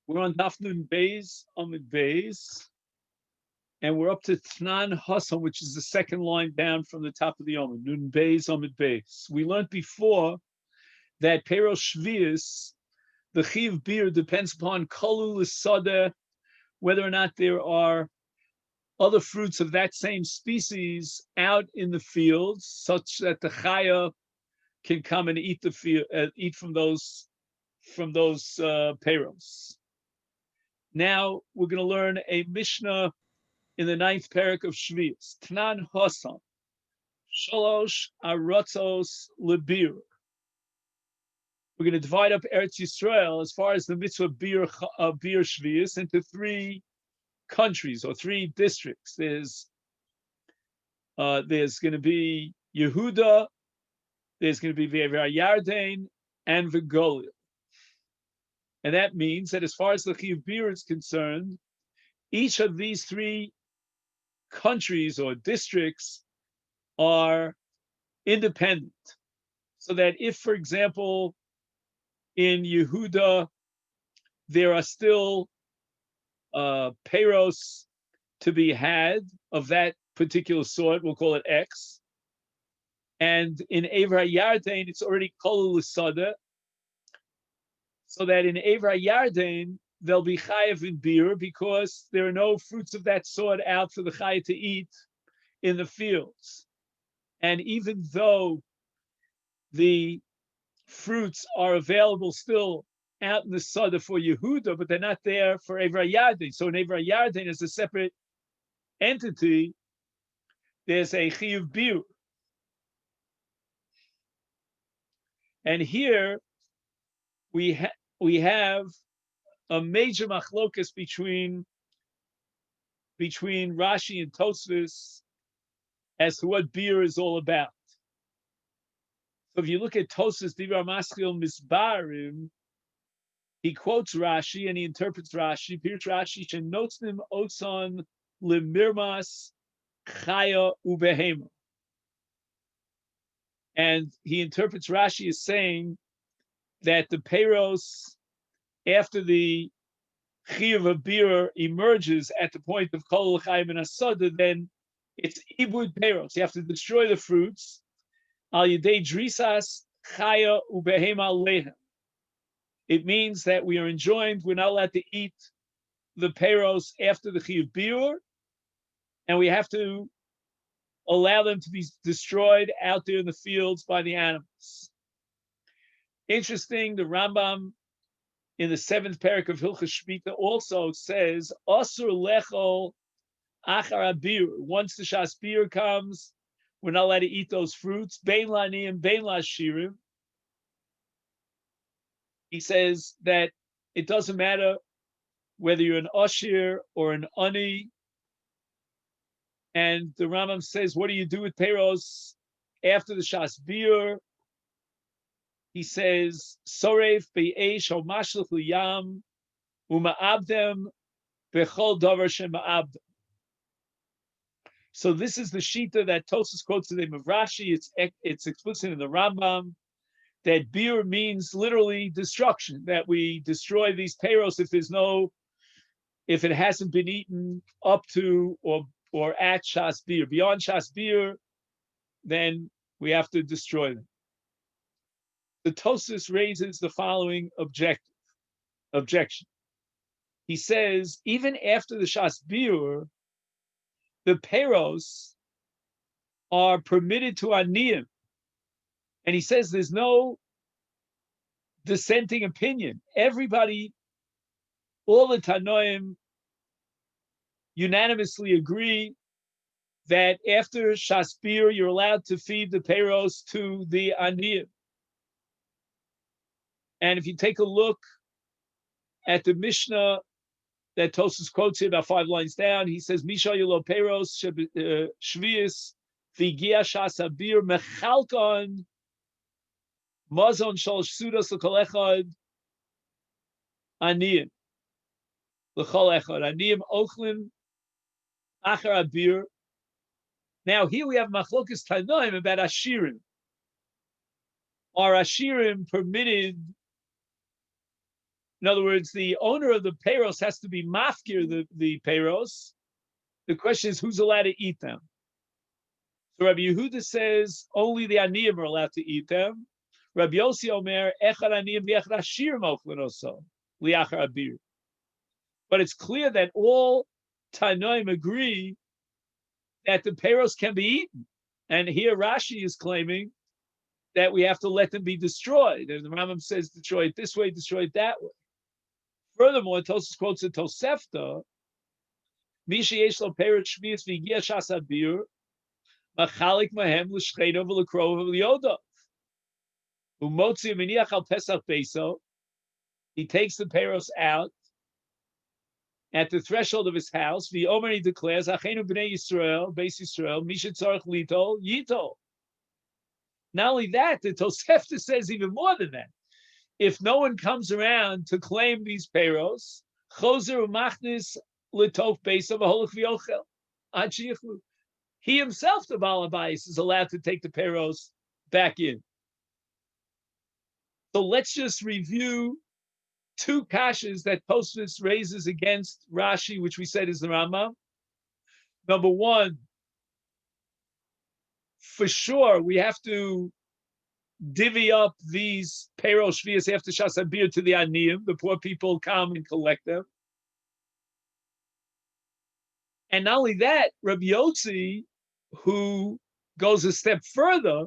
We're on Daf Nun Beis, Amid Beis, and we're up to Tnan Hassan, which is the second line down from the top of the Yom. Nun Beis, Amid Beis. We learned before that Peros Shvius, the Chiv beer, depends upon Kalu L'Sadeh, whether or not there are other fruits of that same species out in the fields, such that the Chaya can come and eat eat from those peros. Now we're going to learn a Mishnah in the ninth parak of Shvius. Tnan Hosan, Shalosh Aratzos Lebir. We're going to divide up Eretz Yisrael as far as the mitzvah of Bir Shvius into three countries or three districts. There's going to be Yehuda, there's going to be Ve'er Yarden, and V'Golil. And that means that as far as the Chiv Bir is concerned, each of these three countries or districts are independent. So that if, for example, in Yehuda, there are still peros to be had of that particular sort, we'll call it X. And in Ever Yarden, it's already Kol L'Sadeh, so that in Ever Yarden, they'll be chayav in beer because there are no fruits of that sort out for the chayav to eat in the fields. And even though the fruits are available still out in the Sada for Yehuda, but they're not there for Ever Yarden. So in Ever Yarden, as a separate entity, there's a chiyuv bir. And here we have a major machlokas between Rashi and Tosfos as to what beer is all about. So if you look at Tosfos Divrei Maschil Misbarim, he quotes Rashi and he interprets Rashi. Pirush Rashi shenotznim otzon lemirmas chaya ubehema. And he interprets Rashi as saying that the peros, after the chiyuv of beer emerges at the point of kol l'chaim and asada, then it's ibud peros. You have to destroy the fruits. Al yedei drisas chaya ubehema lehem. It means that we are enjoined, we're not allowed to eat the peros after the chiyuv beer, and we have to allow them to be destroyed out there in the fields by the animals. Interesting, the Rambam in the seventh parak of Hilchos Shmita also says, Asur lechol achar abir. Once the shas bir comes, we're not allowed to eat those fruits. Bein la'aniyim, bein la'ashirim. He says that it doesn't matter whether you're an ashir or an ani. And the Rambam says, what do you do with peros after the shas bir? He says, Sorev be'esh o mashlich liyam uma'abdem bechol davar shema'abdem. So this is the shita that Tosfos quotes the name of Rashi. It's explicit in the Rambam that beer means literally destruction, that we destroy these peros if it hasn't been eaten up to or at shas bir. Beyond shas bir, then we have to destroy them. The Tosfos raises the following objection. He says, even after the shas bir, the peros are permitted to aniyim. And he says there's no dissenting opinion. Everybody, all the Tanoim, unanimously agree that after shas bir, you're allowed to feed the peros to the aniyim. And if you take a look at the Mishnah that Tosfos quotes here about 5 lines down, he says, Misha yelo peros shvius v'gia shas habir mechalkon mazon shalosh sudas l'kol echad aniyim l'kol echad aniyim ochlim achar habir. Now here we have machlokas tanoim about ashirim. Are ashirim permitted In other words, the owner of the peiros has to be mafkir the peiros. The question is, who's allowed to eat them? So Rabbi Yehuda says only the aniyim are allowed to eat them. Rabbi Yossi Omer, echad aniyim v'echad ashir mochlin oso, liachar abir. But it's clear that all Tanoim agree that the peiros can be eaten. And here Rashi is claiming that we have to let them be destroyed. And the Rambam says destroy it this way, destroy it that way. Furthermore, Tosfos quotes a Tosefta, Misha yesh lo peiros shvius v'yigia shas abir, machalik mahem l'shcheino v'l'krov v'l'yodov. Umotzi miniach al pesach beiso, he takes the peiros out at the threshold of his house. V'yomer, he declares, Achenu b'nei Yisrael, Beis Yisrael, misha tzarech litol, yitol. Not only that, the Tosefta says even more than that. If no one comes around to claim these peiros, chozer u'machnis l'tof beiso v'holach v'yochel, ad sheyichlu. He himself, the Baal HaBayis, is allowed to take the peiros back in. So let's just review two kashas that Tosfos raises against Rashi, which we said is the Rambam. Number one, for sure, we have to divvy up these peiros shvius after Shas Habir to the aniyim. The poor people come and collect them. And not only that, Rabbi Yotzi, who goes a step further,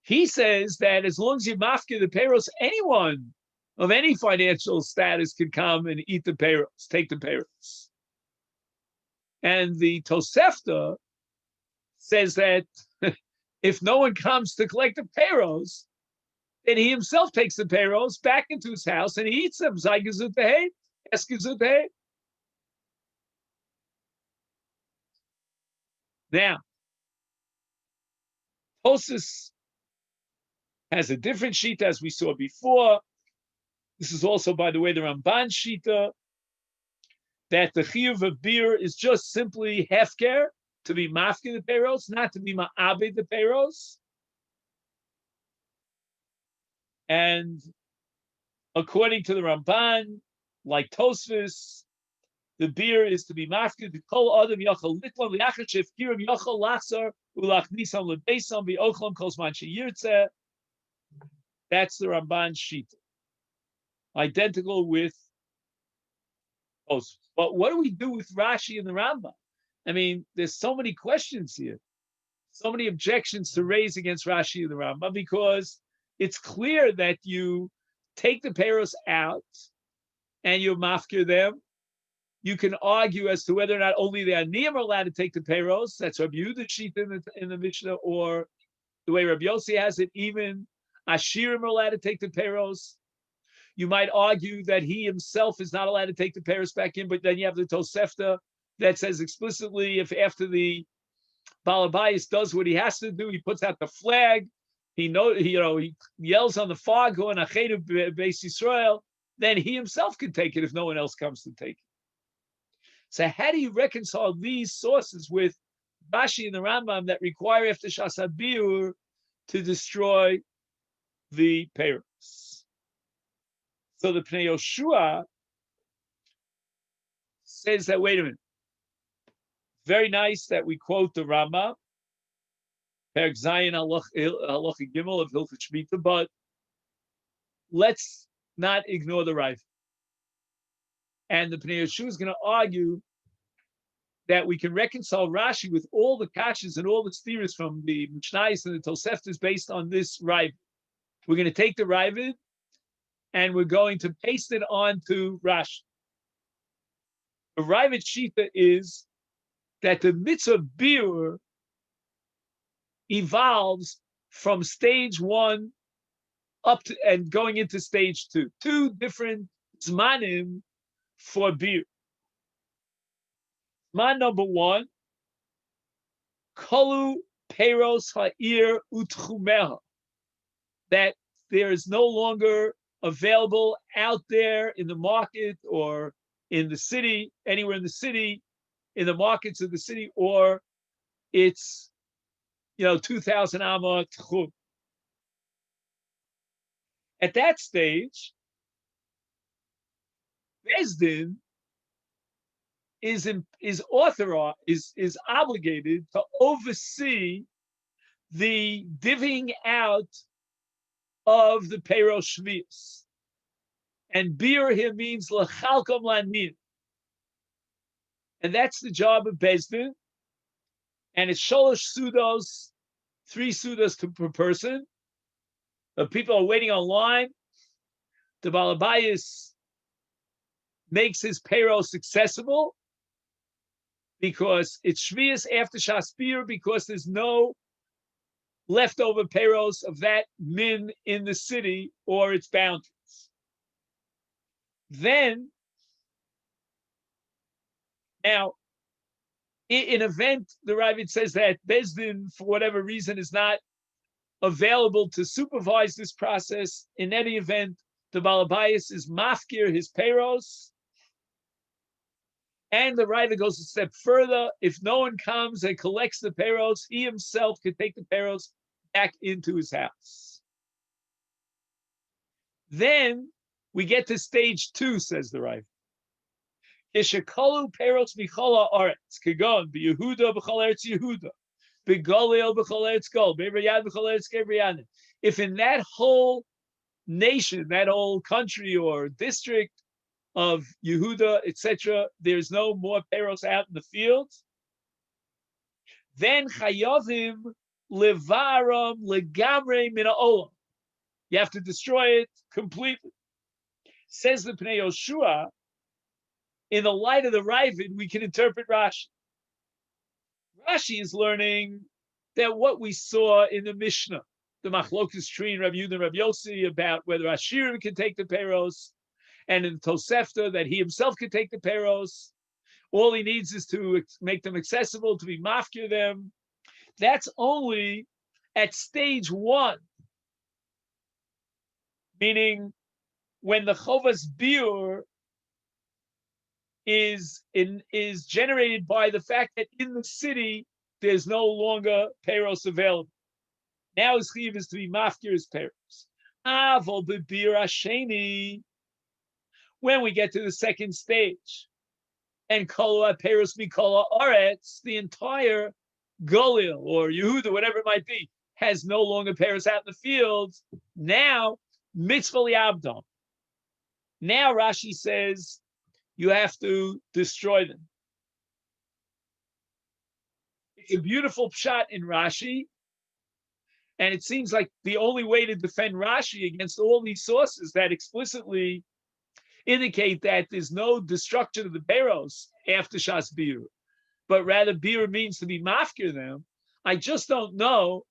he says that as long as you mafkir the peiros, anyone of any financial status can come and eat the peiros, take the peiros. And the Tosefta says that if no one comes to collect the peiros, then he himself takes the peiros back into his house and he eats them. Zaygazutahei, eskazutahei. Now, Tosfos has a different shita as we saw before. This is also, by the way, the Ramban shita, that the chiyuv of beer is just simply hefker, to be mafkin the peiros, not to be ma'abed the peiros. And according to the Ramban, like Tosfos, the beer is to be mafkin the kol adam yachal litlan liachar shefkirim yachal lachzar ulachnisam lebeisam v'ochlam kol zman sheyirtzeh. That's the Ramban shita, identical with Tosfos. But what do we do with Rashi and the Rambam? I mean, there's so many questions here, so many objections to raise against Rashi and the Rambam, because it's clear that you take the peiros out and you mafkir them. You can argue as to whether or not only the aniyim are allowed to take the peiros. That's Rabbi Yehuda's shita in the Mishnah, or the way Rabbi Yossi has it, even ashirim are allowed to take the peiros. You might argue that he himself is not allowed to take the peiros back in, but then you have the Tosefta that says explicitly, if after the Baal HaBayis does what he has to do, he puts out the flag, he yells on the foghorn, Achenu Beis Yisrael, then he himself can take it if no one else comes to take it. So how do you reconcile these sources with Rashi and the Rambam that require after Shas HaBiur to destroy the peiros? So the Pnei Yoshua says that, wait a minute, very nice that we quote the Rambam, Perek Zayin Halacha Gimel of Hilchot Shmita, but let's not ignore the Rav. And the Pnei Yoshua is going to argue that we can reconcile Rashi with all the kashas and all the steers from the Mishnayos and the Toseftas based on this Rav. We're going to take the Ravid and we're going to paste it onto Rashi. The Ravid shita is that the mitzvah biur evolves from stage one up to and going into stage two. Two different zmanim for biur. Zman number one, kolu peiros ha'ir utchumeha, that there is no longer available out there in the market or in the city, anywhere in the city, in the markets of the city, or it's 2,000 amma tchum. At that stage, Bezdin is authorized, is obligated to oversee the divvying out of the Pero Shvius. And biur here means lechalkom lanin. And that's the job of Bezdin. And it's sholosh sudos, 3 sudos per person. The people are waiting online. The Balabayas makes his payros accessible because it's Shvius after Shaspir, because there's no leftover payros of that min in the city or its boundaries. Then, now, in event, the Ravid says that Bezdin, for whatever reason, is not available to supervise this process. In any event, the Balabayas is mafkir his payros. And the Ravid goes a step further. If no one comes and collects the payros, he himself could take the payros back into his house. Then we get to stage 2, says the Ravid. Ishakalu peros michola aretz kagon beYehuda b'chol eretz Yehuda beGolil b'chol eretz Gol beRiyad b'chol eretz Kebriyanim. If in that whole nation, that whole country or district of Yehuda, etc., there's no more peros out in the fields, then chayovim levaram legamre min ha'olam. You have to destroy it completely. Says the Pnei Yoshua, in the light of the Ravid, we can interpret Rashi. Rashi is learning that what we saw in the Mishnah, the Machlokas tree in Rav Yehuda and Rav Yossi about whether Ashirim can take the payros, and in Tosefta that he himself can take the payros. All he needs is to make them accessible, to be mafkir them. That's only at stage 1, meaning when the Chovas Biur is generated by the fact that in the city there's no longer payros available. Now his chiv is to be mafkir his payros. Avol b'bir hasheni, when we get to the second stage, and kol payros mikol haaretz, the entire Golil or Yehuda, whatever it might be, has no longer payros out in the fields. Now mitzvah li'abdon. Now Rashi says you have to destroy them. It's a beautiful pshat in Rashi, and it seems like the only way to defend Rashi against all these sources that explicitly indicate that there's no destruction of the payros after Shas Biur, but rather Biur means to be mafkir them. I just don't know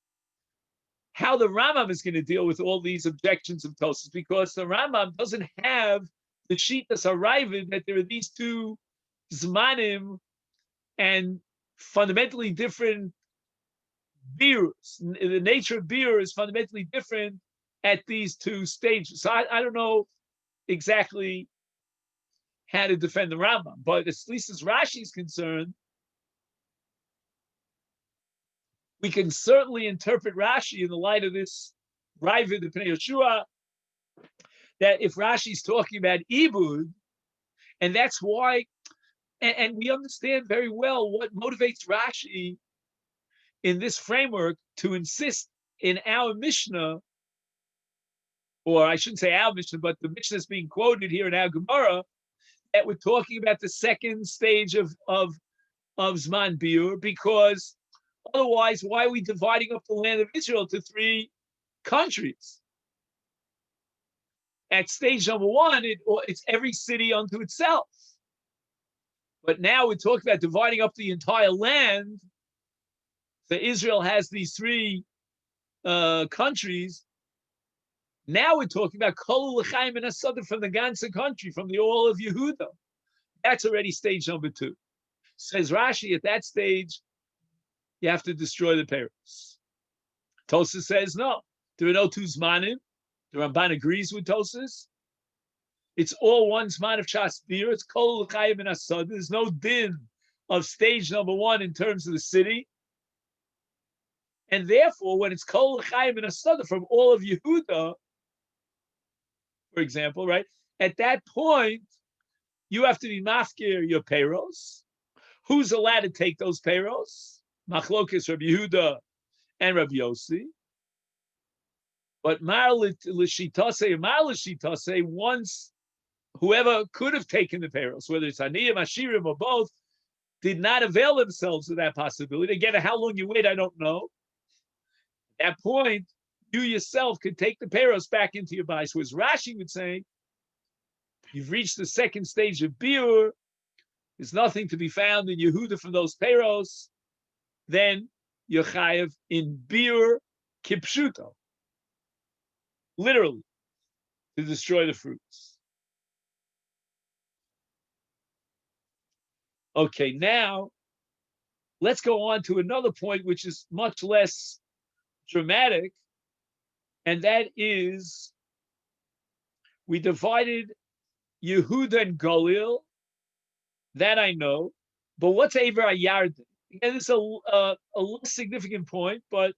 how the Rambam is going to deal with all these objections of Tosfos, because the Rambam doesn't have the Shitas Haravid that there are these 2 Zmanim and fundamentally different Biurs. The nature of Biur is fundamentally different at these 2 stages. So I don't know exactly how to defend the Rambam, but at least as Rashi is concerned, we can certainly interpret Rashi in the light of this Ravid of Pnei Yoshua, that if Rashi is talking about Ibud, and that's why, and we understand very well what motivates Rashi in this framework to insist in our Mishnah, or I shouldn't say our Mishnah, but the Mishnah that's being quoted here in our Gemara, that we're talking about the second stage of Zman Biur, because otherwise, why are we dividing up the land of Israel to 3 countries? At stage number 1, it's every city unto itself. But now we're talking about dividing up the entire land. So Israel has these 3 countries. Now we're talking about Kol L'chaim and Asada from the ganze country, from the all of Yehuda. That's already stage number 2. Says Rashi, at that stage, you have to destroy the payros. Tosfos says no. There are no 2 Zmanim. The Ramban agrees with Tosfos. It's all one Zman of Shas Biur. It's Kol L'chaim and Asada. There's no din of stage number 1 in terms of the city. And therefore, when it's Kol L'chaim and Asada from all of Yehuda, for example, right? At that point, you have to be mafkir your payros. Who's allowed to take those payros? Machlokes Rabbi Yehuda and Rabbi Yossi. But Mar L'Shitase, once whoever could have taken the payros, whether it's Aniyim, Ashirim, or both, did not avail themselves of that possibility. Again, how long you wait, I don't know. At that point, you yourself could take the payros back into your bais. Whereas Rashi would say, you've reached the second stage of biur, there's nothing to be found in Yehuda from those payros, then you're chayav in biur kipshuto, literally, to destroy the fruits. Okay, now let's go on to another point which is much less dramatic, and that is we divided Yehuda and Galil. That I know, but what's Ever Yarden? And it's a less significant point, but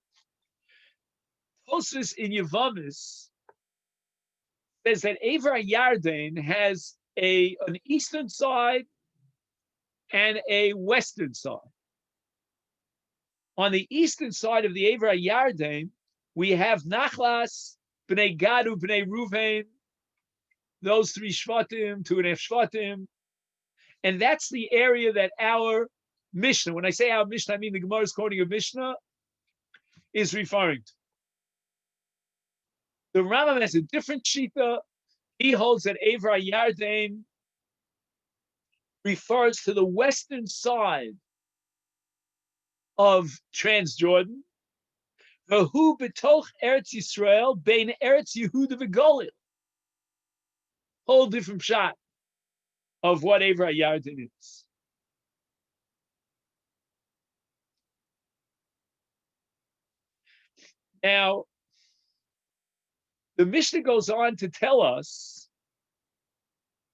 Tosfos in Yevamis says that Ever Yarden has an eastern side and a western side. On the eastern side of the Ever Yarden, we have Nachlas, Bnei Gadu, Bnei Ruvain, those three Shvatim, 2.5 Shvatim, and that's the area that our Mishnah, when I say our Mishnah, I mean the Gemara's quoting of Mishnah, is referring to. The Rambam has a different shita. He holds that Ever Yarden refers to the western side of Transjordan. V'hu betoch Eretz Yisrael bein Eretz Yehuda v'Galil. Whole different shot of what Ever Yarden is. Now, the Mishnah goes on to tell us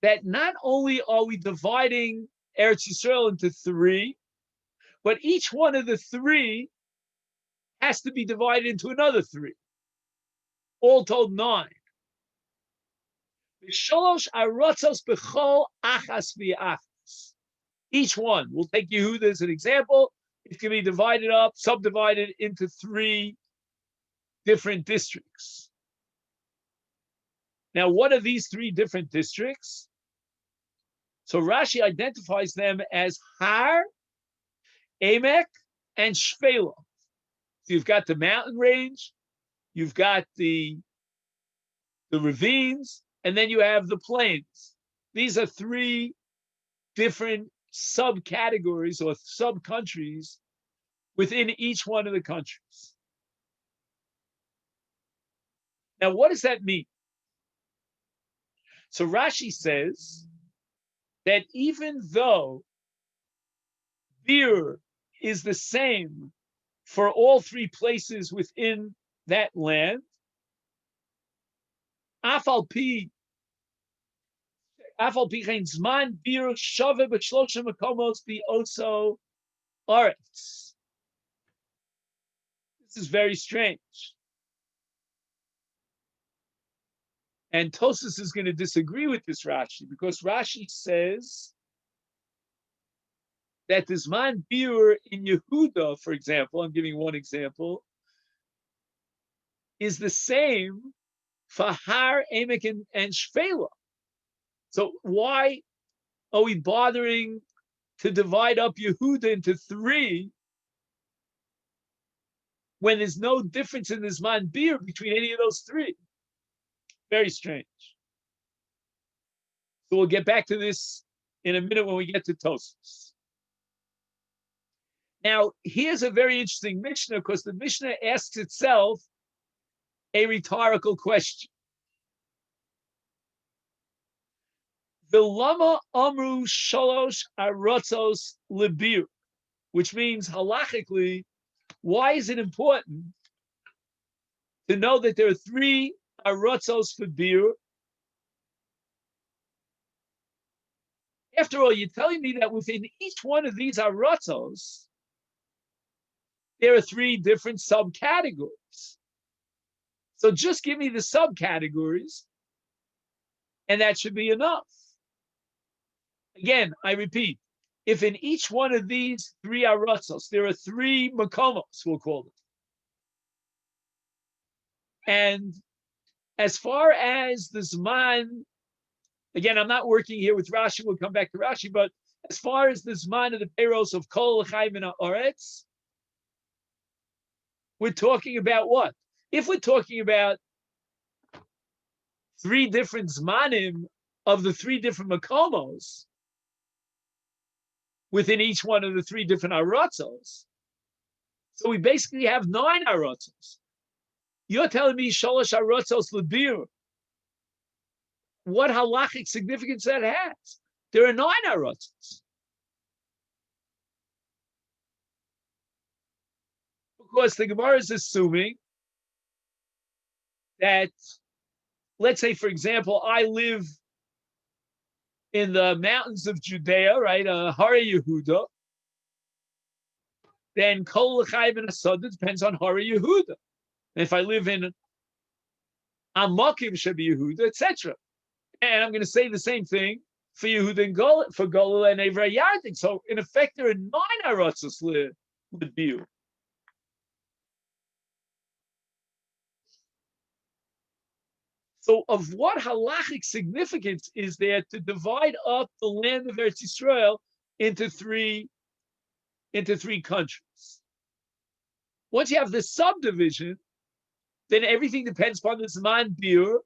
that not only are we dividing Eretz Yisrael into three, but each one of the three has to be divided into another three. All told 9. Each one, we'll take Yehuda as an example, it can be divided up, subdivided into 3 different districts. Now, what are these 3 different districts? So Rashi identifies them as Har, Emek, and Shvela. So you've got the mountain range, you've got the ravines, and then you have the plains. These are 3 different subcategories or sub-countries within each one of the countries. Now, what does that mean? So Rashi says that even though biur is the same for all 3 places within that land, afal pi chen zman biur shove b'shlosha makomos bi'oso aretz. This is very strange. And Tosfos is going to disagree with this Rashi, because Rashi says that the Zman Biur in Yehuda, for example, I'm giving one example, is the same for Har, Emek, and Shvela. So why are we bothering to divide up Yehuda into 3 when there's no difference in the Zman Biur between any of those 3? Very strange. So we'll get back to this in a minute when we get to Tosfos. Now, here's a very interesting Mishnah, because the Mishnah asks itself a rhetorical question. V'lama amru shalosh arotzos lebir, which means halachically, why is it important to know that there are 3 arotzos for biur? After all, you're telling me that within each one of these arotzos, there are 3 different subcategories. So just give me the subcategories, and that should be enough. Again, I repeat, if in each one of these three aratzos, there are three makomos, we'll call it. And as far as the Zman, again, I'm not working here with Rashi, we'll come back to Rashi, but as far as the Zman of the Peiros of Kol L'chaim and Haaretz, we're talking about what? If we're talking about three different Zmanim of the three different Makomos within each one of the three different Aratzos, so we basically have 9 Aratzos. You're telling me Sholosh Aratzos L'biur. What halachic significance that has? There are 9 Aratzos. Because the Gemara is assuming that, let's say, for example, I live in the mountains of Judea, right, Hara Yehuda, then Kol L'chaim and Asada depends on Hara Yehuda. And if I live in Amakim Shebi Yehuda, etc. And I'm going to say the same thing for Yehuda and Gola, for Gola and Evrei Yarden. So in effect, there are 9 Aratzos L'biur. So of what halachic significance is there to divide up the land of Eretz Yisrael into three countries? Once you have this subdivision, then everything depends upon the Zman Biur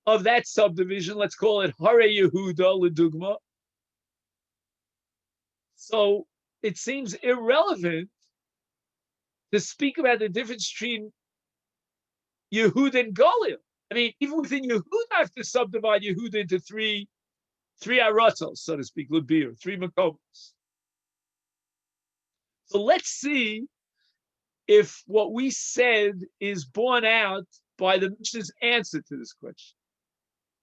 of that subdivision. Let's call it Hare Yehuda L'dugma. So it seems irrelevant to speak about the difference between Yehuda and Golia. I mean, even within Yehuda, I have to subdivide Yehuda into three aratzos, so to speak, L'biur, 3 makomos. So let's see if what we said is borne out by the Mishnah's answer to this question.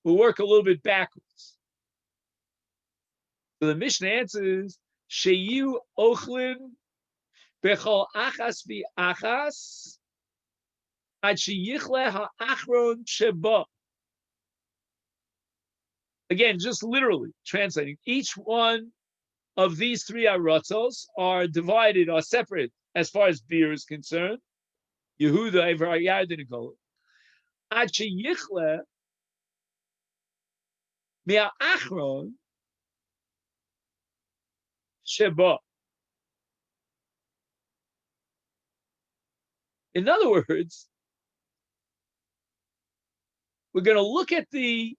We'll work a little bit backwards. So the Mishnah answers, Sheyu ochlin bechol achas v'achas ad sheyichle ha'achron sheba. Again, just literally translating, each one of these 3 aratzos are divided, are separate as far as beer is concerned. Yehuda, Evrei Yarden, and Gola. Ad sheyichle me'achron sheba. In other words, we're going to look at the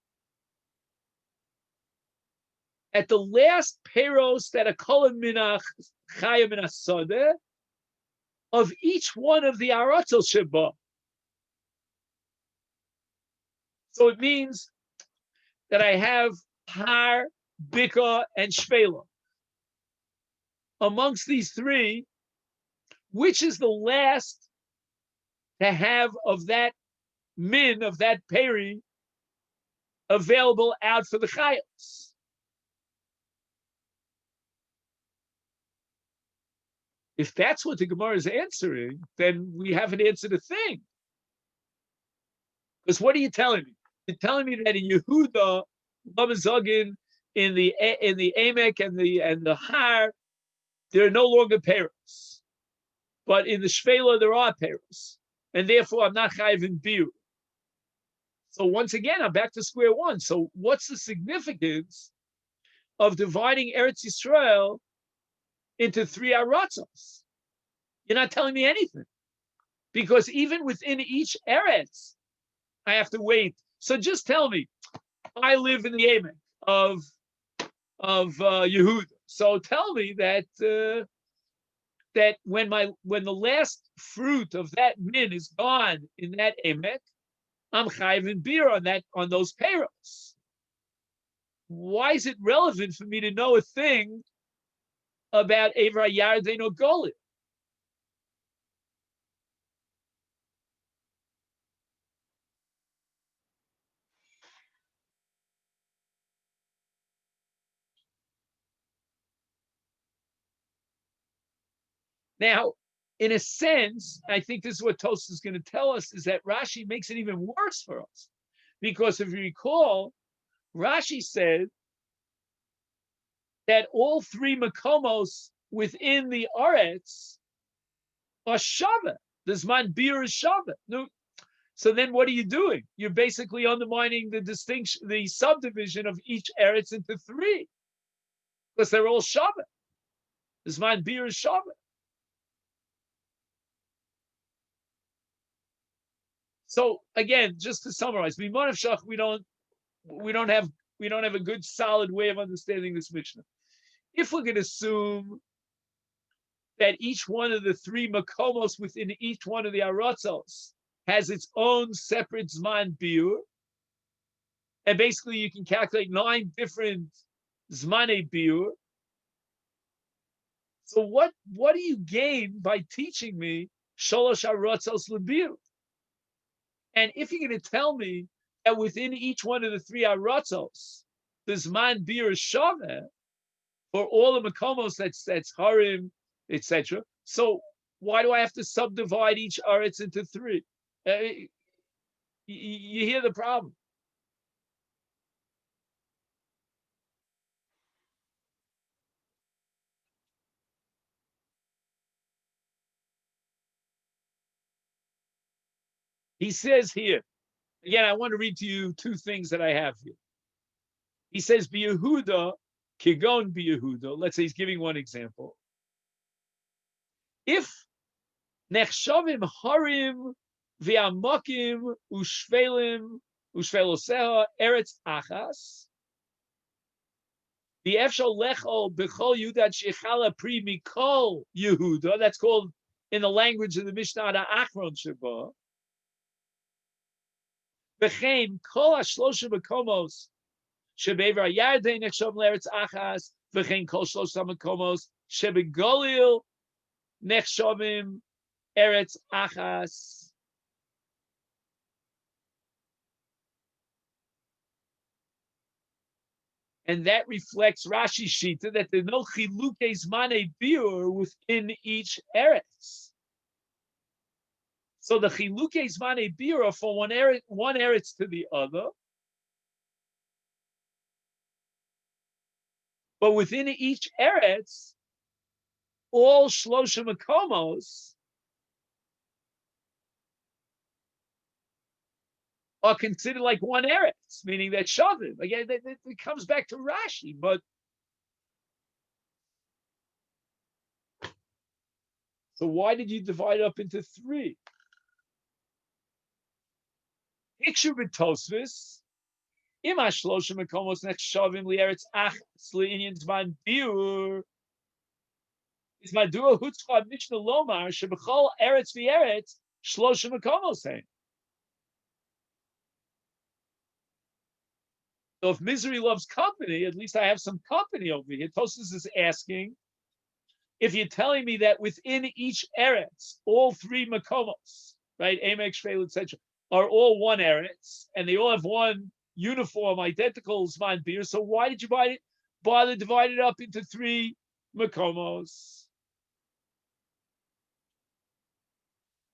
last peros that are kolam minach chayim min hasadeh of each one of the aratzos sheba. So it means that I have Har, Bika, and Shvela. Amongst these 3, which is the last to have of that min, of that peri, available out for the chayos? If that's what the Gemara is answering, then we haven't answered a thing. Because what are you telling me? You're telling me that in Yehuda, Lamazagin, in the Emek and the Har, there are no longer peros. But in the Shvela, there are peros. And therefore, I'm not chayiv in biur. So once again, I'm back to square one. So what's the significance of dividing Eretz Yisrael into 3 aratzos? You're not telling me anything. Because even within each Eretz, I have to wait. So just tell me, I live in the Emek of Yehuda. So tell me that that when the last fruit of that min is gone in that Emek, I'm chayiv in beer on those peros. Why is it relevant for me to know a thing about Evrei Yarden or Golit? Now, in a sense, I think this is what Tosfos is going to tell us, is that Rashi makes it even worse for us. Because if you recall, Rashi said that all three makomos within the Aretz are shava. The Zman Bir is shava. No. So then what are you doing? You're basically undermining the distinction, the subdivision of each Eretz into three. Because they're all shava. The Zman Bir is shava. So again, just to summarize, we don't have a good solid way of understanding this Mishnah. If we're going to assume that each one of the three makomos within each one of the aratzos has its own separate zman biur, and basically you can calculate 9 different zmane biur. So what do you gain by teaching me sholosh aratzos lebiur? And if you're going to tell me that within each one of the three aratzos, the zman biur is shaveh for all the makomos, that's harim, etc. So why do I have to subdivide each aretz into three? You hear the problem. He says here, again, I want to read to you 2 things that I have here. He says, B'Yehuda, Kigon B'Yehuda, let's say he's giving one example. If Nechshavim Harim V'Amokim Ushvelim Ushveloseha Eretz Achas, the Efshal Lechol B'Chol Yudat Shechala Pri Mikol Yehuda, that's called in the language of the Mishnah Achron Sheba, B'chein Kol HaShlosha Makomos Shebever Yardei Nechshavim L'Eretz Achas, B'chein Kol Shlosha Makomos Shebegolil Nechshavim Eretz Achas. And that reflects Rashi's Shita that there's no chilukei zmanei biur within each eretz. So the chilukei zmanei biur are from one eretz to the other, but within each eretz, all shlosha makomos are considered like one eretz, meaning that shavim. Again, it comes back to Rashi, but so why did you divide it up into 3? Hikshu b'tosvis, ima shlosha makomos nechshavim li'eretz achas li'inyan zman biur, is madua hutzcha mishnah lomar shebechol eretz v'eretz shlosha makomos hein. So if misery loves company, at least I have some company over here. Tosfos is asking, if you're telling me that within each eretz, all 3 makomos, right, Emek, Shvel, etc., are all one eretz, and they all have one uniform, identical zman bir, so why did you bother divide it up into 3 makomos?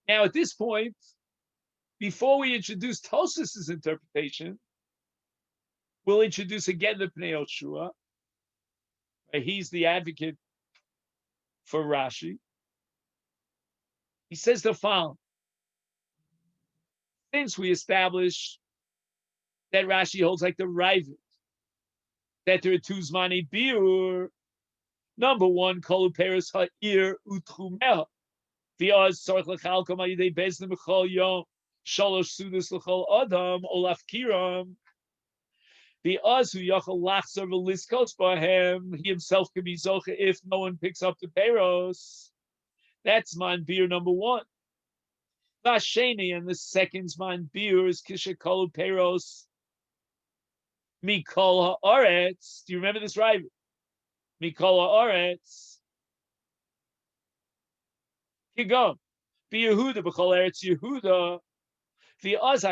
Now, at this point, before we introduce Tosfos' interpretation, we'll introduce again the Pnei Yoshua. He's the advocate for Rashi. He says the following. Since we established that Rashi holds like the Ravid, that there are 2 Zmani Biur, number 1, Kolu Peres Ha'ir Utchumeha, V'az Tzorch L'chalkom Ha'yidei Bezdin B'chol Yom, Shalosh Sudas L'chol Adam, Olaf Kiram, he himself can be zocha if no one picks up the peros. That's man beer number 1. Vasheni, and the second man beer is kishakolu peros mikol haaretz. Do you remember this, right? Mikol haaretz. Kigon be Yehuda b'chol eretz Yehuda. He has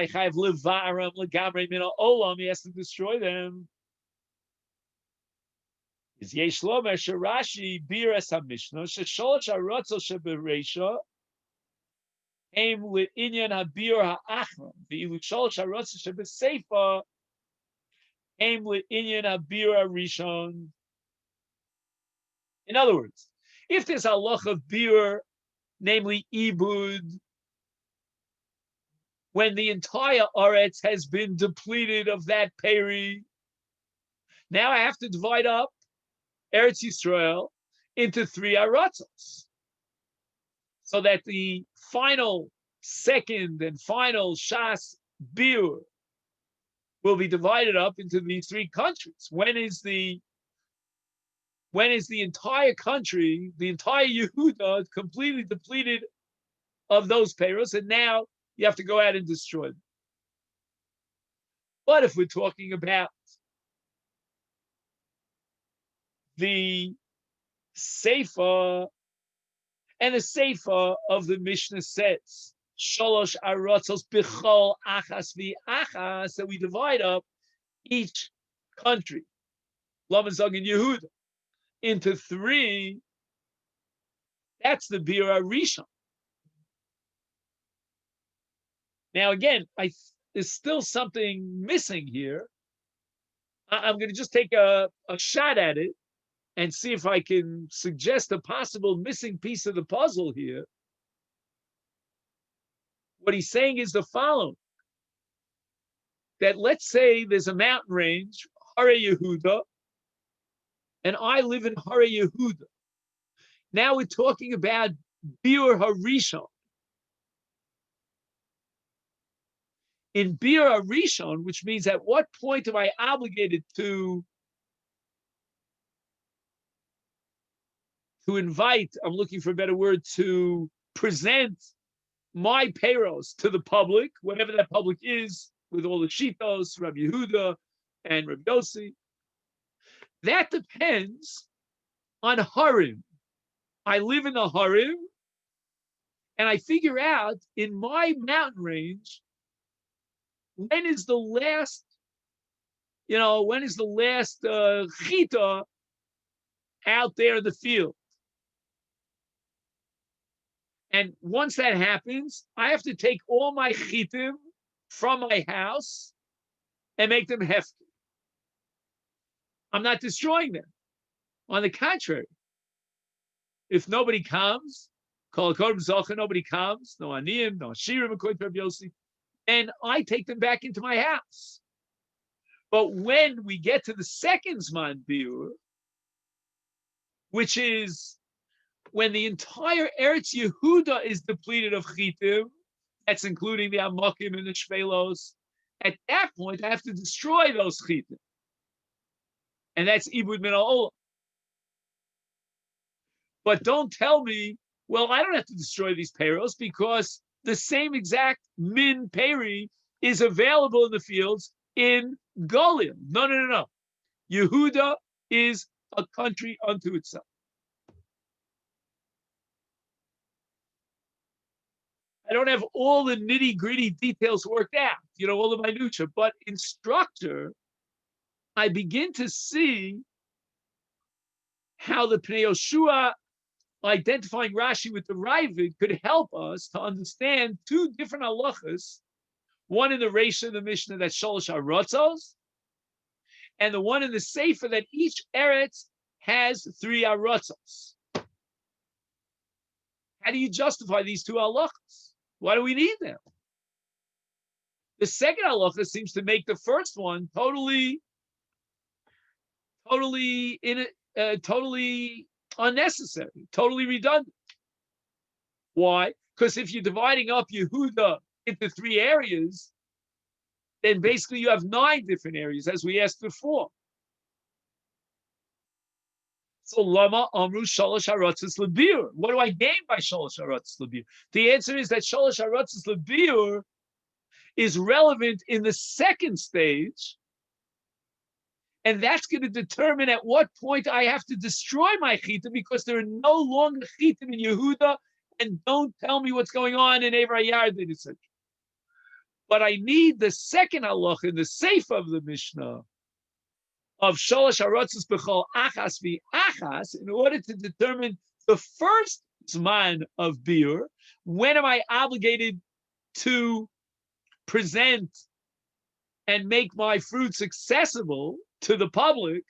to destroy them. Is Yesh Lomer Sharashi Bir Es HaMishnah Shesholosh HaRatzos Shebereisha Aim LeInyan HaBir HaAchron V'ilu Sholosh HaRatzos Shebeseifa Aim LeInyan HaBir HaRishon. In other words, if there's a halacha of biur, namely ibud, when the entire aretz has been depleted of that peri, now I have to divide up Eretz Yisrael into 3 aratzos, so that the final, second and final shas biur will be divided up into these 3 countries. When is the entire country, the entire Yehuda, completely depleted of those peiros, and now you have to go out and destroy them. But if we're talking about the Sefer, and the Sefer of the Mishnah says, Sholosh aratzos b'chol achas v'achas, that we divide up each country, Lamazog and Yehuda, into 3. That's the Biur Rishon. Now, again, there's still something missing here. I'm going to just take a shot at it and see if I can suggest a possible missing piece of the puzzle here. What he's saying is the following: that let's say there's a mountain range, Hare Yehuda, and I live in Hare Yehuda. Now we're talking about Biur HaRishon. In Biur HaRishon, which means at what point am I obligated to invite, I'm looking for a better word, to present my peiros to the public, whatever that public is, with all the shitos, Rabbi Yehuda and Rabbi Yossi. That depends on Harim. I live in the Harim, and I figure out in my mountain range, when is the last chita out there in the field? And once that happens, I have to take all my chitim from my house and make them hefker. I'm not destroying them. On the contrary, if nobody comes, nobody comes, no aniyim, no shirim, according to Rabbi Yossi, and I take them back into my house. But when we get to the second Zman Biur, which is when the entire Eretz Yehuda is depleted of chitim, that's including the Amokim and the Shvelos, at that point I have to destroy those chitim. And that's Ibud Min HaOlam. But don't tell me, well, I don't have to destroy these peiros because the same exact min peri is available in the fields in Golim. No. Yehuda is a country unto itself. I don't have all the nitty-gritty details worked out, all the minutia, but in structure, I begin to see how the Pnei Yoshua identifying Rashi with the Ravid could help us to understand 2 different halachas, one in the Reisha of the Mishnah that's Sholosh Aratzos, and the one in the Sefer that each Eretz has 3 Aratzos. How do you justify these 2 halachas? Why do we need them? The second halacha seems to make the first one totally unnecessary, totally redundant. Why? Because if you're dividing up Yehuda into 3 areas, then basically you have 9 different areas, as we asked before. So lama amru shalosh haratzos lebiur. What do I gain by shalosh haratzos lebiur? The answer is that shalosh haratzos lebiur is relevant in the second stage, and that's going to determine at what point I have to destroy my chitim, because there are no longer chitim in Yehuda, and don't tell me what's going on in Eivra Yardin, etc. But I need the second halach in the Sefer of the Mishnah of Sholosh Haratzos B'chol Achas V'Achas in order to determine the first Zman of Biur. When am I obligated to present and make my fruits accessible to the public?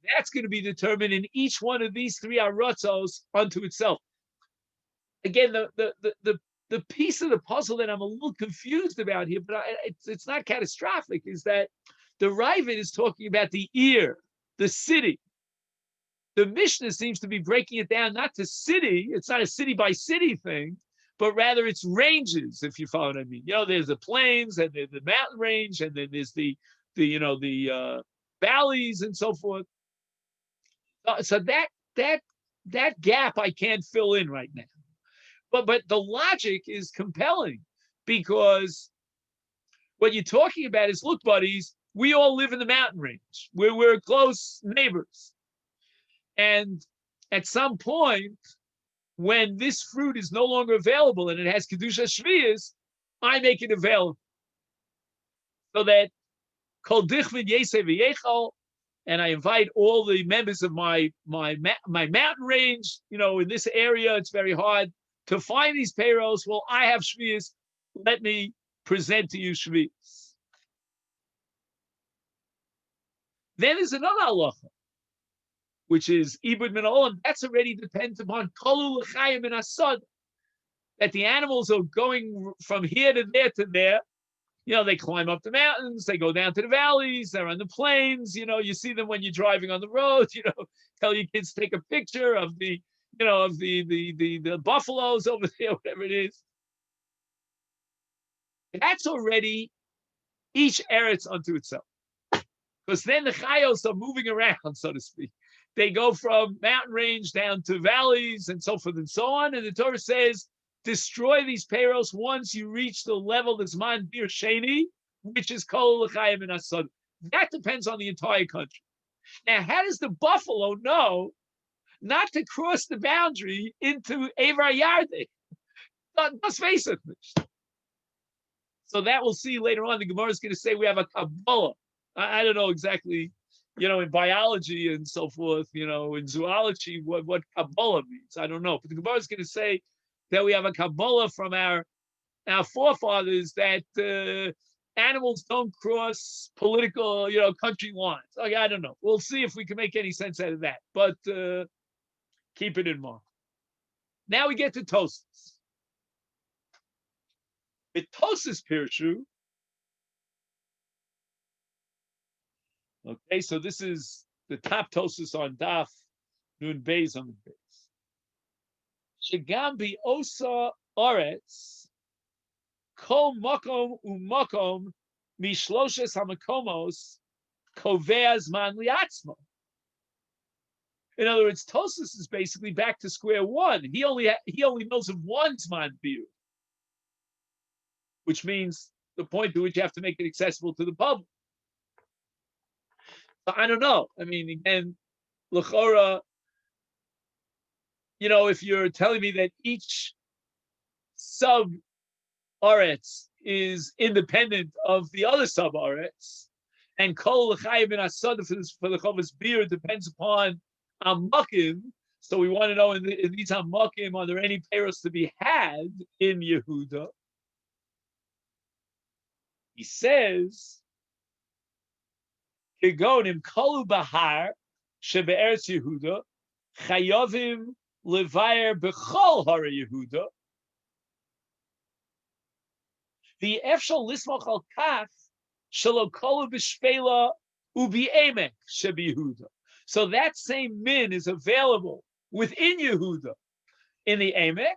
That's going to be determined in each one of these three arotzos unto itself. Again, the piece of the puzzle that I'm a little confused about here, but it's not catastrophic, is that the Ravid is talking about the ear, the city. The Mishnah seems to be breaking it down not to city. It's not a city by city thing, but rather it's ranges, if you follow what I mean. There's the plains and there's the mountain range, and then there's the valleys and so forth. So that gap I can't fill in right now. But the logic is compelling, because what you're talking about is, look, buddies, we all live in the mountain range. We're close neighbors. And at some point, when this fruit is no longer available and it has Kedusha Shvius, I make it available. So that Kol Dichvin Yeseh V'Yechal, and I invite all the members of my mountain range, in this area, it's very hard to find these payros. Well, I have Shvius. Let me present to you Shvius. Then there's another halacha, which is Ibud Min Ha'olam. That's already depends upon Kolu L'Chayim and Asad, that the animals are going from here to there. They climb up the mountains, they go down to the valleys, they're on the plains. You see them when you're driving on the road. Tell your kids to take a picture of the buffaloes over there, whatever it is. That's already each eretz unto itself. Because then the chayos are moving around, so to speak. They go from mountain range down to valleys and so forth and so on. And the Torah says, destroy these payros once you reach the level that's man bir sheni, which is kol l'chayim and asad. That depends on the entire country. Now, how does the buffalo know not to cross the boundary into Evar Yarde? Let's face it. So that we'll see later on. The Gemara is going to say we have a Kabbalah. I don't know exactly, in biology and so forth, in zoology, what Kabbalah means. I don't know. But the Gemara is going to say that we have a Kabbalah from our forefathers that animals don't cross political, country lines. Okay, I don't know. We'll see if we can make any sense out of that. But keep it in mind. Now we get to Tosas. With Tosas Pirshu, okay, so this is the top Tosas on Daf Nun Beis on the base. Shegam bi osa oretz kol makom umakom mishloshes hamakomos kovea zman liatzmo. In other words, Tosas is basically back to square one. He only knows of one zman biur, which means the point to which you have to make it accessible to the public. So I don't know. I mean, again, l'chora, if you're telling me that each sub-aretz is independent of the other sub-aretz, and kol l'chayim and asad for the chovas bir depends upon amakim, so we want to know in these amakim, are there any peiros to be had in Yehuda? He says, Kegonim kalu bahar shebe'eretz Yehuda chayovim levayer bechol hara Yehuda. The efshal lismach al kach shelo kalu b'shpela u'b'emek shebi Yehuda. So that same min is available within Yehuda in the emek.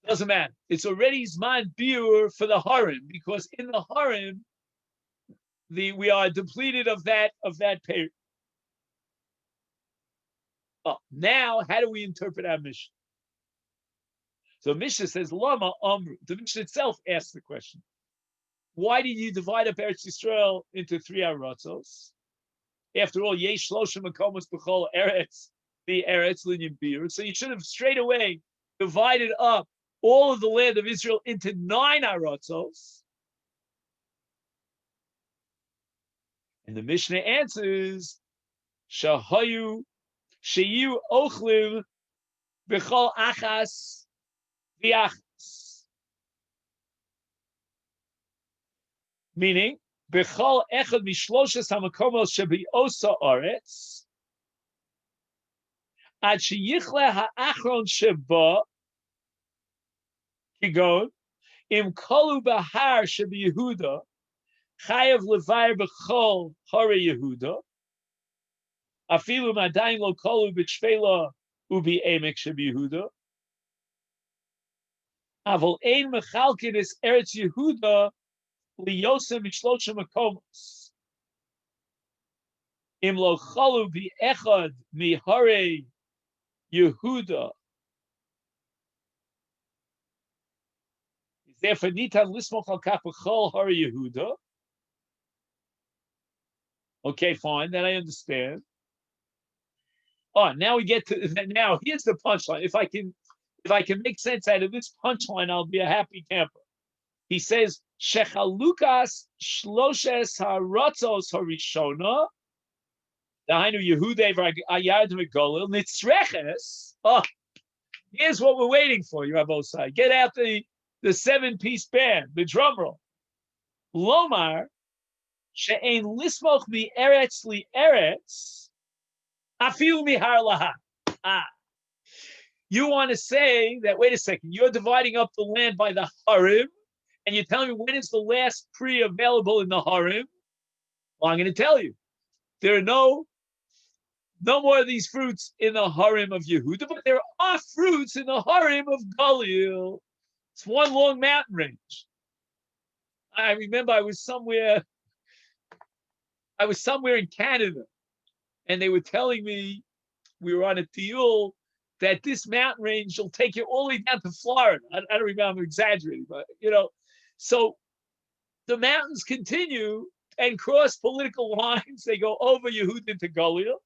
Doesn't matter. It's already Zman Biur for the Harim, because in the Harim, we are depleted of that period. Oh, now, how do we interpret our Mishnah? So Mishnah says, Lama Amru. The Mishnah itself asks the question, why did you divide up Eretz Yisrael into three Aratzos? After all, Yesh Shloshim Makomos B'chol Eretz, the Eretz Linyan Bir. So you should have straight away divided up all of the land of Israel into 9 Aratzos. And the Mishnah answers, Shahayu Sheyu Ochlim B'chol Achas V'Achas. Meaning bechol echad mishloshes hamakomos shebiosa aretz ad sheyichle ha'achron sheba kigon im kolu bahar shebeyehuda chayav levayer bechol hare Yehuda afilu madayin lo kolu b'shvela ubi emek shebeyehuda aval ein mechalkin is Eretz Yehuda liyosem mishloshem makomos im lo chalu bi'echad mihare Yehuda. Therefore, nitan lismoch al kach b'chol hare Yehuda. Okay, fine, that I understand. Oh, now we get to now. Here's the punchline. If I can make sense out of this punchline, I'll be a happy camper. He says, Shechalukas shloshes haratzos harishona, dahainu Yehuda v'ayad v'golil nitzreches. Oh, here's what we're waiting for. You have both sides. Get out the 7-piece band, the drum roll. Lomar she'ein lismoch mi eretz li eretz afilu mihar laha. Ah. You want to say that, wait a second, you're dividing up the land by the harim, and you're telling me when is the last tree available in the harim? Well, I'm going to tell you. There are no more of these fruits in the harim of Yehuda, but there are fruits in the harim of Galil. It's one long mountain range. I remember I was somewhere in Canada, and they were telling me, we were on a tiyul, that this mountain range will take you all the way down to Florida. I don't remember, I'm exaggerating, but so the mountains continue and cross political lines. They go over Yehuda into Galil.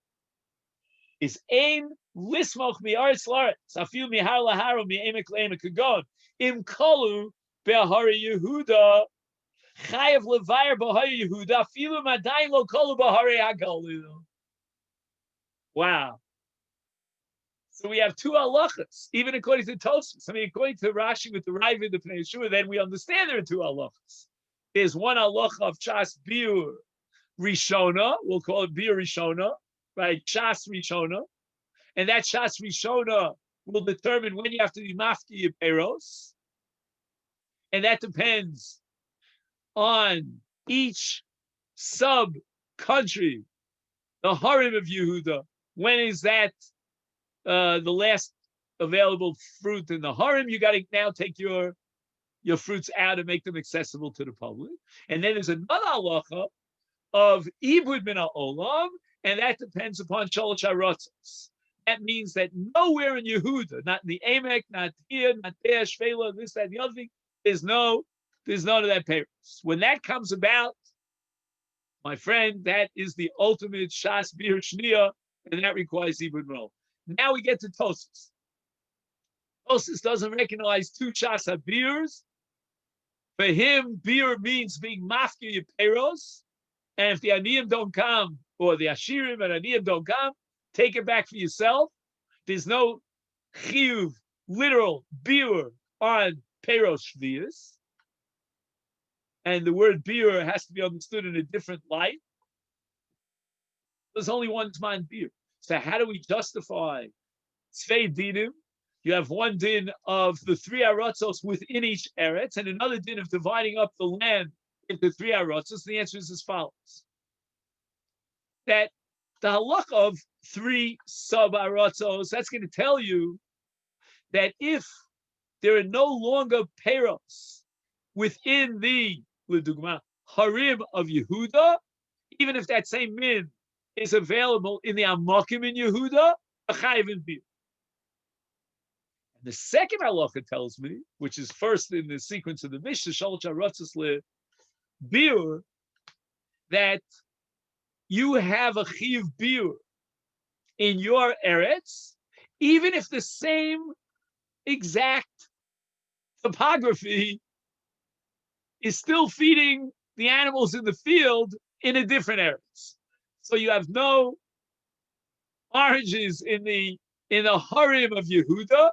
Is ein lismoch mi'aretz la'aretz afil mihar laharo mi'emek le'emek kagon im kolu be'ahari Yehuda chayav levayer b'ahari Yehuda afilu madayin lo kolu b'ahari haGalil. Wow. So we have two halachas, even according to Tosfos. I mean, according to Rashi with the Raiva, the Pnei Yeshua, then we understand there are two halachas. There's one halacha of Chas Biur Rishona, we'll call it Biur Rishona, right? Chas Rishona. And that Chas Rishona will determine when you have to be mafki your peros. And that depends on each sub-country, the harim of Yehuda. When is that the last available fruit in the harim? You got to now take your fruits out and make them accessible to the public. And then there's another halacha of ibud min ha'olam, and that depends upon shalosh haratzos. That means that nowhere in Yehuda, not in the Emek, not here, not there, Shvela, this, that, and the other thing, there's none of that payros. When that comes about, my friend, that is the ultimate shas bir shniya, and that requires ibud min ha'olam. Now we get to Tosfos. Tosfos doesn't recognize two shas habirs. For him, bir means being mafkir your peros, and if the aniyim don't come, or the ashirim and aniyim don't come, take it back for yourself. There's no chiyuv, literal bir on peros shvius, and the word bir has to be understood in a different light. There's only one Zman bir. So how do we justify tzvei dinim? You have one din of the 3 aratzos within each eretz, and another din of dividing up the land into 3 aratzos. The answer is as follows: that the halach of 3 sub-aratzos, that's going to tell you that if there are no longer peros within the l'dugma harim of Yehuda, even if that same min is available in the amakim in Yehuda, a chayiv in bir. And the second halacha tells me, which is first in the sequence of the Mishnah, shalosh haratzos le biur, that you have a chiyuv biur in your eretz, even if the same exact topography is still feeding the animals in the field in a different eretz. So you have no oranges in the harim of Yehuda.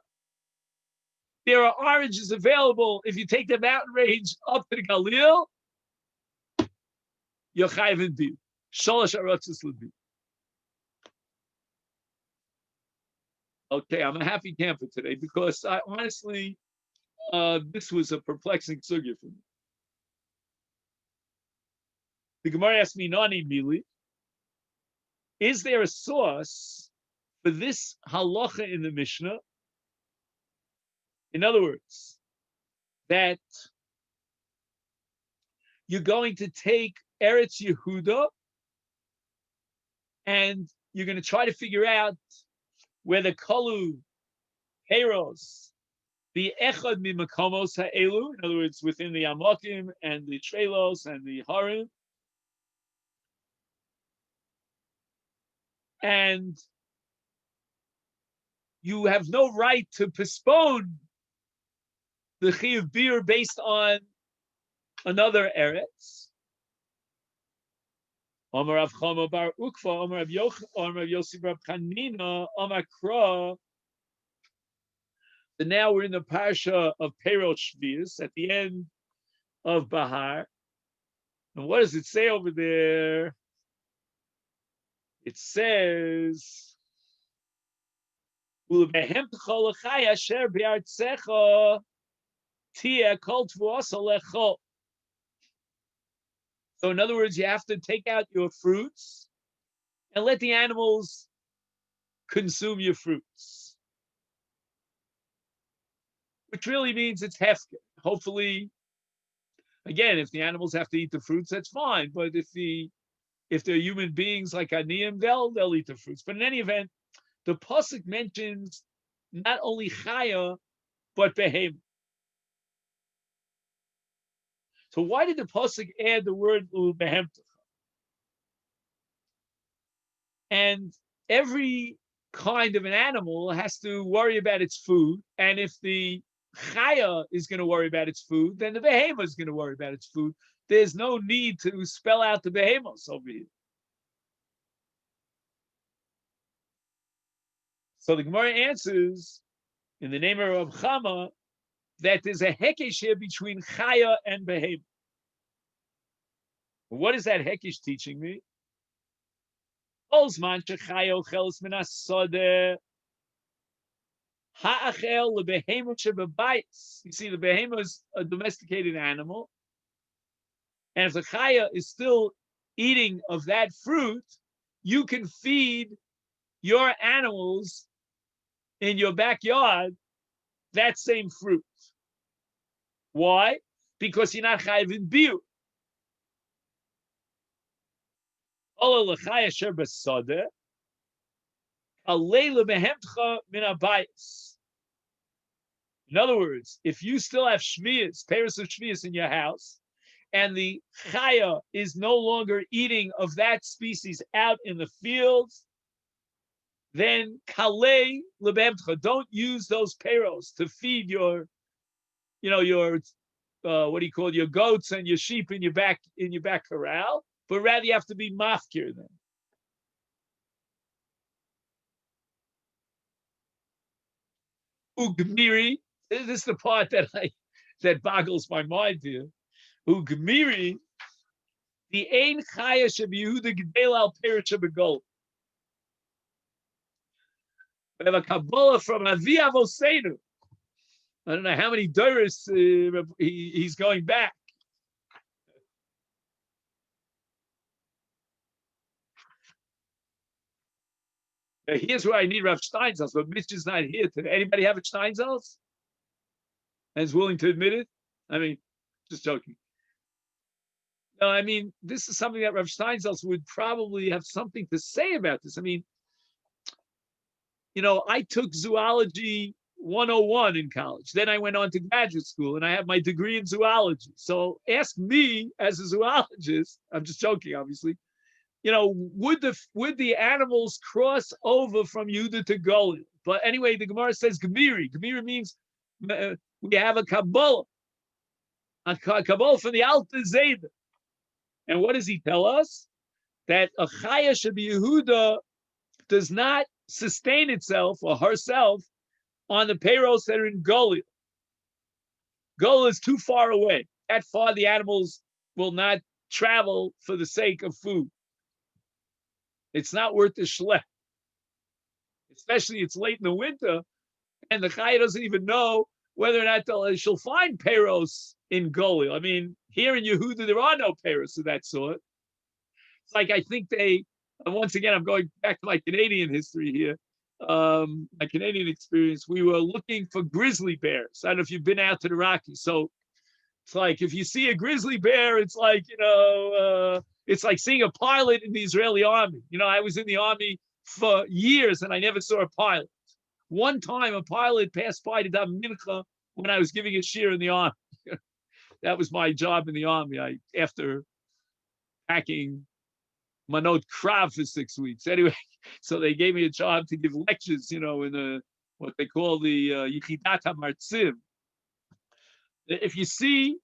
There are oranges available if you take the mountain range up to the Galil. you're chayiv in biur. Sholosh arotzos lebiur. Okay, I'm a happy camper today because I honestly, this was a perplexing sugya for me. The Gemara asked me, Nani Mili, is there a source for this halacha in the Mishnah? In other words, that you're going to take Eretz Yehuda and you're going to try to figure out where the kalu heros, the echad mimakomos ha'elu, in other words, within the amokim and the trelos and the harim, and you have no right to postpone the chiyuv biur based on another eretz. Omar Rav Chama bar Ukva, Omar Rav Yossi bar Chanina, Omar Kra. So now we're in the parsha of Perot Shvius at the end of Bahar. And what does it say over there? It says, so in other words, you have to take out your fruits and let the animals consume your fruits, which really means it's hefker. Hopefully, again, if the animals have to eat the fruits, that's fine. But if they're human beings like aniyim, they'll eat the fruits. But in any event, the pasuk mentions not only chaya but behem. So why did the pasuk add the word behemtecha? And every kind of an animal has to worry about its food, and if the chaya is going to worry about its food, then the behemoth is going to worry about its food. There's no need to spell out the behemoths over here. So the Gemara answers in the name of Rav Chama that there's a hekesh here between chaya and behemoth. What is that hekesh teaching me? You see, the behemoth is a domesticated animal, and if the chaya is still eating of that fruit, you can feed your animals in your backyard that same fruit. Why? Because you're not chayiv in biur. In other words, if you still have shvius, peiros of shvius in your house, and the chaya is no longer eating of that species out in the fields, then kalei lebemtcha, don't use those peiros to feed your what do you call it, your goats and your sheep in your back corral, but rather you have to be mafkir them. Ugmiri, this is the part that boggles my mind here. Ugmiri, the ein chaya shebihuda gedel al perish begol. We have a Kabbalah from Avi Avosenu. I don't know how many doros he's going back. Here's where I need Rav Steinsaltz, but Mitch is not here today. Anybody have a Steinsaltz? And is willing to admit it? I mean, just joking. No, I mean, this is something that Rav Steinsaltz would probably have something to say about this. I mean, I took zoology 101 in college. Then I went on to graduate school and I have my degree in zoology. So ask me as a zoologist, I'm just joking, obviously, would the animals cross over from Yehuda to Goliath? But anyway, the Gemara says Gemiri. Gemiri means we have a Kabbalah from the Alta Zayda. And what does he tell us? That a Chaya Shebi Yehuda does not sustain itself or herself on the peiros that are in Goliath. Goliath is too far away. That far, the animals will not travel for the sake of food. It's not worth the schlep. Especially it's late in the winter, and the Chaya doesn't even know whether or not she'll find peros in Golil. I mean, here in Yehuda, there are no peros of that sort. It's like I think once again, I'm going back to my Canadian history here, my Canadian experience. We were looking for grizzly bears. I don't know if you've been out to the Rockies. So it's like if you see a grizzly bear, it's like, it's like seeing a pilot in the Israeli army. I was in the army for years and I never saw a pilot. One time a pilot passed by to daven mincha when I was giving a shiur in the army. That was my job in the army. After packing manot krav for 6 weeks. Anyway, so they gave me a job to give lectures, in what they call the Yichidat HaMartzim. If you see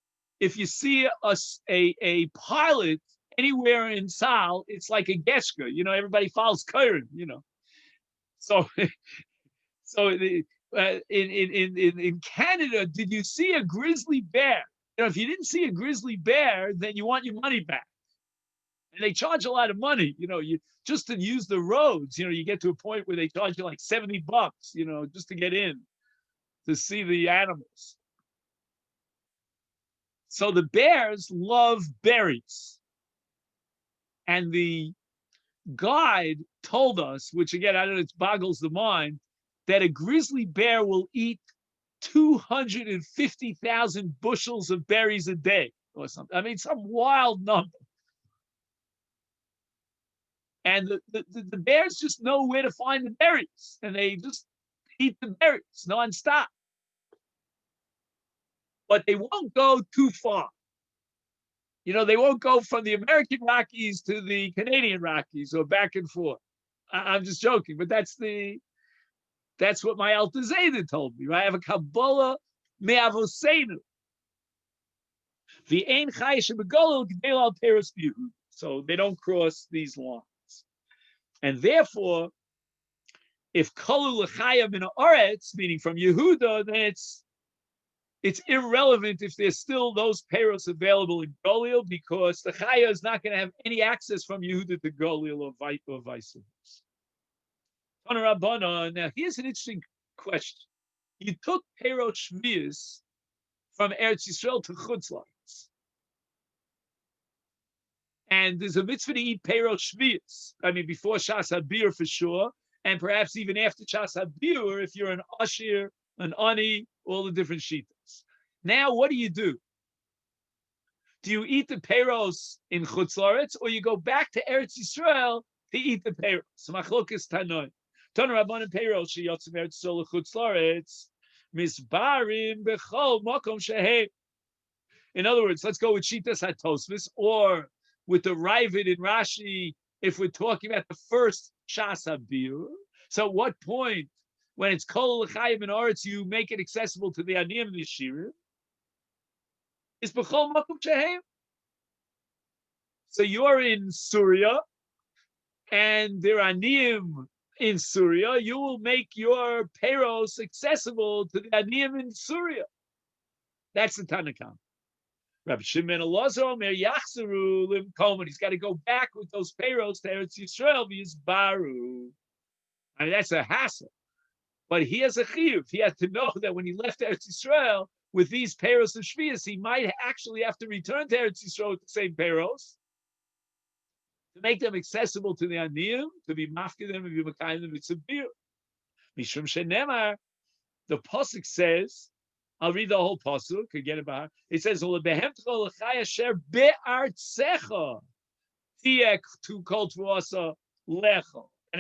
a pilot anywhere in Tzal, it's like a geshka. Everybody follows Karen. So in Canada, did you see a grizzly bear? If you didn't see a grizzly bear, then you want your money back. And they charge a lot of money, you just to use the roads, you get to a point where they charge you like $70, just to get in to see the animals. So the bears love berries. And the guide told us, which again, I don't know, it boggles the mind, that a grizzly bear will eat 250,000 bushels of berries a day or something. I mean, some wild number. And the bears just know where to find the berries, and they just eat the berries nonstop. But they won't go too far. They won't go from the American Rockies to the Canadian Rockies or back and forth. I'm just joking, but that's what my Alter Zayda told me. Right? I have a Kabbalah me'avoseinu. V'ein chayish begolel g'del al peros b'Yehuda. So they don't cross these lines. And therefore, if kolu l'chaya min haaretz, meaning from Yehuda, then it's irrelevant if there's still those peros available in Golil, because the chaya is not going to have any access from Yehuda to Golil or vice versa. Now, here's an interesting question. You took Perot Shvius from Eretz Yisrael to Chutz La'aretz. And there's a mitzvah to eat Perot Shvius. I mean, before Shas HaBiur for sure, and perhaps even after Shas HaBiur if you're an Ashir, an Ani, all the different shitas. Now, what do? Do you eat the Peros in Chutz La'aretz, or you go back to Eretz Yisrael to eat the Peros? So Machlokes Tanoi. Ton Rabbanan Peros sheyotzim Eretz Yisrael Chutz La'aretz misbarim bechol makom shehem. In other words, let's go with Shitas HaTosfos, or with the Ravid in Rashi, if we're talking about the first Shas HaBiur. So at what point, when it's Kol L'chayim in Oretz, you make it accessible to the Aniyim and the Shirim? Is B'chol Makom Shehem. So you're in Syria, and there are Aniyim in Syria. You will make your Peros accessible to the Aniyim in Syria. That's the Tanakam. Rabbi Shimon Elazar Omer Yachzeru Limkomen. He's got to go back with those Peros to Eretz Yisrael v'yis baru. I mean, that's a hassle. But he has a chiyuv. He has to know that when he left Eretz Yisrael with these Peros of Shvius, he might actually have to return to Eretz Yisrael with the same Peros to make them accessible to the Aniyim, to be mafkid them and be makayim them with Sabir. Mishum Shenemar, the Pasuk says, I'll read the whole pasuk. Could get it by heart. It says, and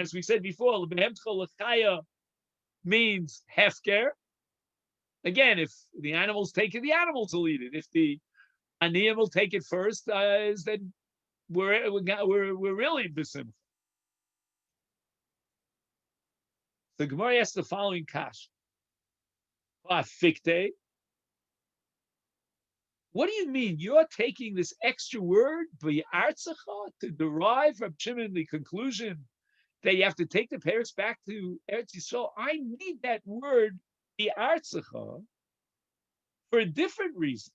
as we said before, means hefker. Again, if the animals take it, the animals will eat it. If the aniyim will take it first, then we're really besimcha. The Gemara asks the following kash. Fikte. What do you mean? You're taking this extra word, B'yartzecha, to derive from Shimon the conclusion that you have to take the Peros back to Eretz Yisrael? I need that word, B'yartzecha, for a different reason.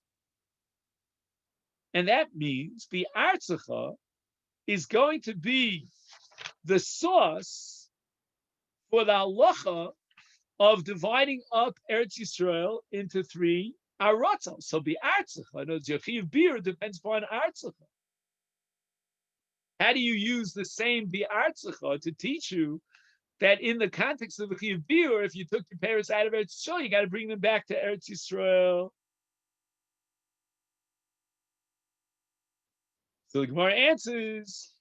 And that means the Artzacha is going to be the source for the halacha of dividing up Eretz Yisrael into 3 aratzos. So the Artzacha, no, Chiyuv Biur depends upon Artzacha. How do you use the same Artzacha to teach you that in the context of the Chiyuv Biur, if you took your parents out of Eretz Yisrael, you got to bring them back to Eretz Yisrael? So the Gemara answers,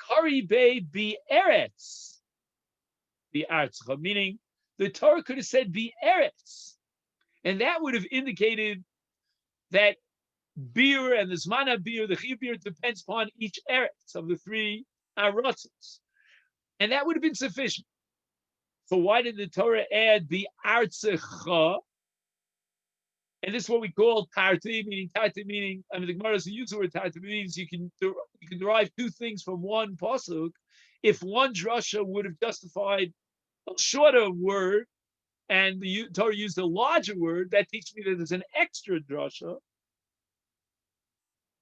Kari Bei Bi Eretz, the Artzacha, meaning the Torah could have said Bi Eretz, and that would have indicated that Biur and the Zman Biur, the Chiyuv Biur, depends upon each Eretz of the 3 Aratzos. And that would have been sufficient. So why did the Torah add the Artzacha? And this is what we call tarti, meaning, I mean, the Gemara doesn't use the word tarti, means you can derive 2 things from one pasuk. If one drasha would have justified a shorter word, and the Torah used a larger word, that teaches me that there's an extra drasha.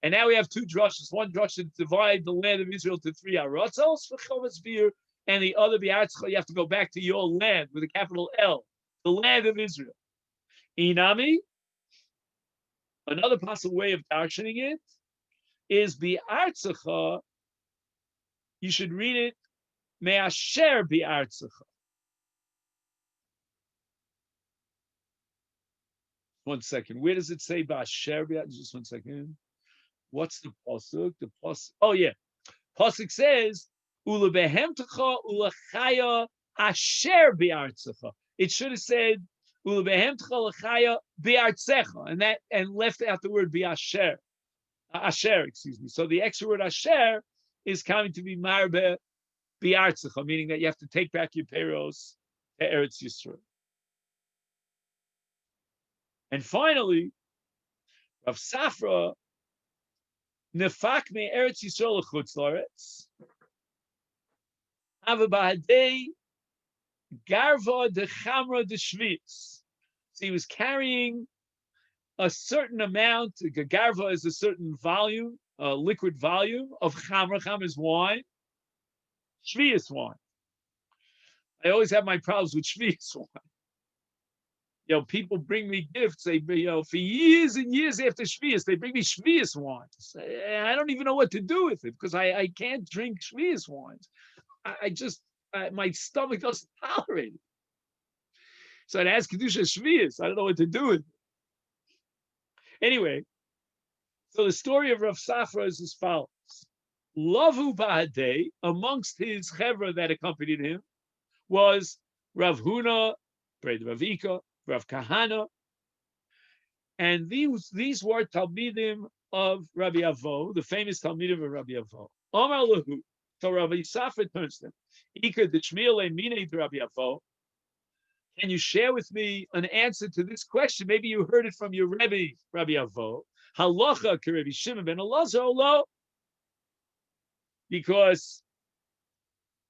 And now we have 2 drashas. One drasha to divide the land of Israel to 3 aratzos for Chovas Biur, and the other Bi'atzcha, you have to go back to your land with a capital L, the land of Israel. Inami, another possible way of darshaning it is Bi'atzcha. You should read it Me'asher Bi'atzcha. One second. Where does it say Ba'asher Bi'atzcha? Just one second. What's the pasuk? The pasuk. Oh yeah, pasuk says Ulebehemtecha ulachaya asher bi'artzecha. It should have said Ulebehemtecha ulachaya bi'artzecha, and left out the word bi'asher. Asher, excuse me. So the extra word asher is coming to be marbe bi'artzecha, meaning that you have to take back your peros to Eretz Yisrael. And finally, Rav Safra Nefak me Eretz Yisrael l'chutz la'aretz. Ava b'hadei garva de chamra de shvius. So he was carrying a certain amount. Garva is a certain volume, liquid volume of chamra. Chamra is wine. Shvius wine. I always have my problems with shvius wine. People bring me gifts. They, for years and years after Shvius, they bring me Shvius wines. I don't even know what to do with it because I can't drink Shvius wines. My stomach doesn't tolerate it. So it has Kedusha Shvius. I don't know what to do with it. Anyway, so the story of Rav Safra is as follows. Lavu Ba'adei, amongst his chevra that accompanied him, was Rav Huna, Breda Rav Ika, Rav Kahana, and these were Talmidim of Rabbi Avo, the famous Talmidim of Rabbi Avo. Omar Lahu, so Rabbi Safra turns to them. Ika d'shmiele mine Rabbi Avo. Can you share with me an answer to this question? Maybe you heard it from your Rebbe, Rabbi Avo. Halacha k'Rebbe Shimon ben Elazar lo, because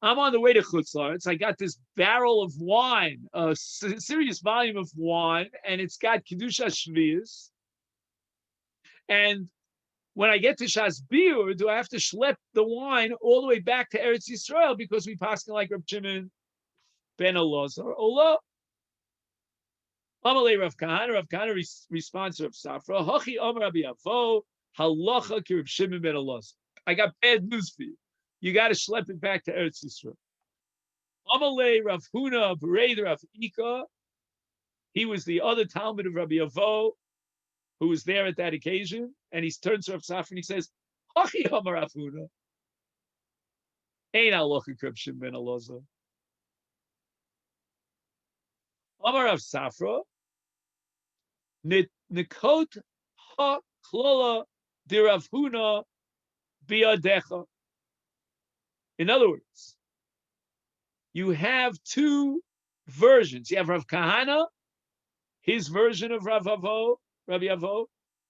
I'm on the way to Chutz La'aretz. I got this barrel of wine, a serious volume of wine, and it's got Kedusha Shvius. And when I get to Shas Biur, do I have to schlep the wine all the way back to Eretz Yisrael because we pass like Reb Shimon ben Elazar? Ola. Amalei Rav Kahana responds to Rav Safra. Hachi Amar Rabbi Avo, halacha ki Reb Shimon ben Elazar. I got bad news for you. You got to schlep it back to Eretz Yisrael. Amalei Rav Huna Berei Rav Ika. He was the other Talmud of Rabbi Avo, who was there at that occasion, and he turns to Rav Safra and he says, "Hachi Amar Rav Huna, Ein halacha Reb Shimon ben Elazar." Amar Rav Safra, Nikot ha klola de Rav Huna biadecha. In other words, you have 2 versions. You have Rav Kahana, his version of Rabbi Avo,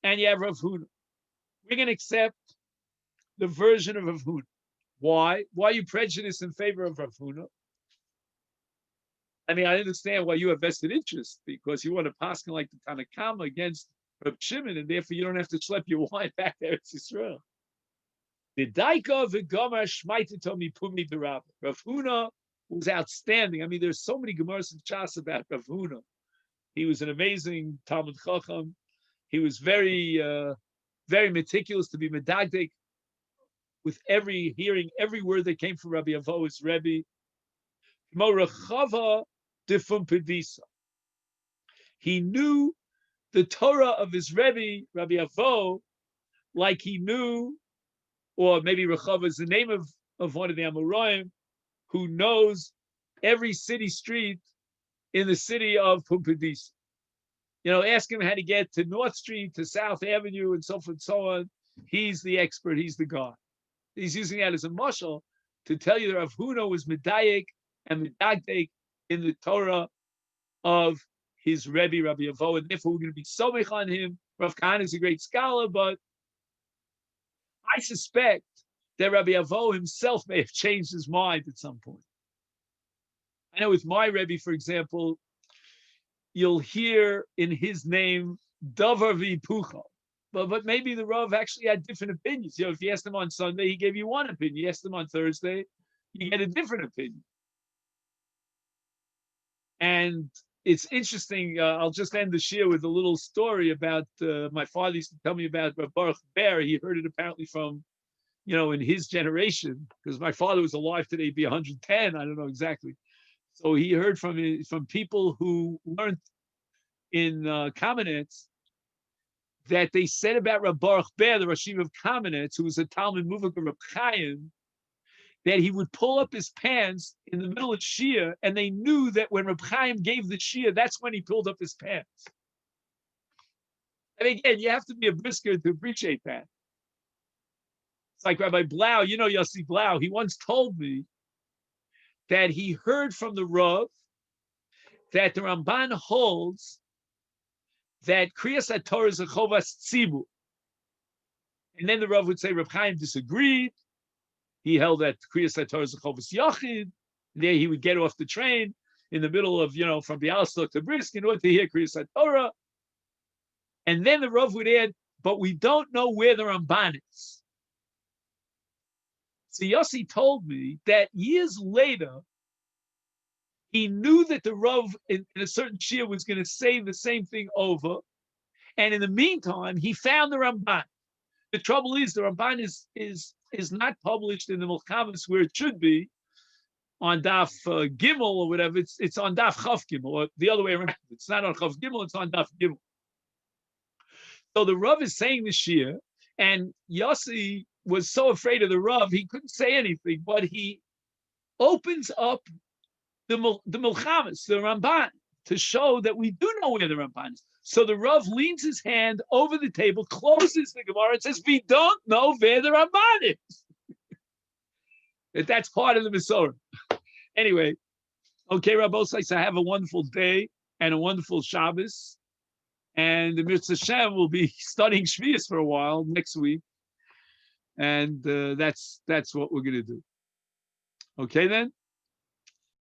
and you have Rav Huna. We're going to accept the version of Rav Huna. Why? Why are you prejudiced in favor of Rav Huna? I mean, I understand why you have vested interest, because you want to pass like the Tanakama against Reb Shimon, and therefore you don't have to schlep your wine back to Eretz Yisrael. The Daika v'Gomer Shmaita Tomi Pumi B'Rabba. Rav Huna was outstanding. I mean, there's so many Gemaras and Chas about Rav Huna. He was an amazing Talmud Chacham. He was very, very meticulous to be medagdik with hearing every word that came from Rabbi Avo, his Rebbe. He knew the Torah of his Rebbe, Rabbi Avo, like he knew, or maybe Rechava is the name of one of the Amoraim, who knows every city street in the city of Pumbedisa. Ask him how to get to North Street, to South Avenue, and so forth and so on. He's the expert. He's the guy. He's using that as a mashal to tell you that Rav Huna was medayik and medagdek in the Torah of his Rebbe, Rabbi Avo, and therefore we're going to be somech on him. Rav Kahana is a great scholar, but I suspect that Rabbi Avo himself may have changed his mind at some point. I know with my Rebbe, for example, you'll hear in his name Davar V'Hipucho. But maybe the Rav actually had different opinions. If you asked him on Sunday, he gave you one opinion. You asked him on Thursday, you get a different opinion. And it's interesting. I'll just end the shir with a little story about my father used to tell me about Baruch Ber. He heard it apparently from, in his generation, because my father was alive today, he'd be 110. I don't know exactly. So he heard from people who learned in Kamenetz that they said about Reb Baruch Ber, the Rashiv of Kamenetz, who was a Talmud Muvak of Reb Chaim, that he would pull up his pants in the middle of Shia, and they knew that when Reb Chaim gave the Shia, that's when he pulled up his pants. And again, you have to be a brisker to appreciate that. It's like Rabbi Blau, Yossi Blau, he once told me that he heard from the Rav that the Ramban holds that Kriyas HaTorah is a Chovas Tzibur. And then the Rav would say Reb Chaim disagreed. He held that Kriyas HaTorah is a Chovas Yachid. There he would get off the train in the middle of, from Bialystok to Brisk in order to hear Kriyas HaTorah. And then the Rav would add, but we don't know where the Ramban is. So Yossi told me that years later, he knew that the Rav in a certain shir was going to say the same thing over. And in the meantime, he found the Ramban. The trouble is the Ramban is not published in the Milchavis where it should be on Daf Gimel or whatever. It's on Daf Chav Gimel, or the other way around. It's not on Chav Gimel, it's on Daf Gimel. So the Rav is saying the shir, and Yossi was so afraid of the Rav, he couldn't say anything, but he opens up the Milchamis, the Ramban, to show that we do know where the Ramban is. So the Rav leans his hand over the table, closes the Gemara, and says, we don't know where the Ramban is. That's part of the Masorah. Anyway, okay, Rabbosai, I have a wonderful day and a wonderful Shabbos. And the Mitzvah Shem will be studying Shvius for a while next week. And that's what we're going to do. Okay, then?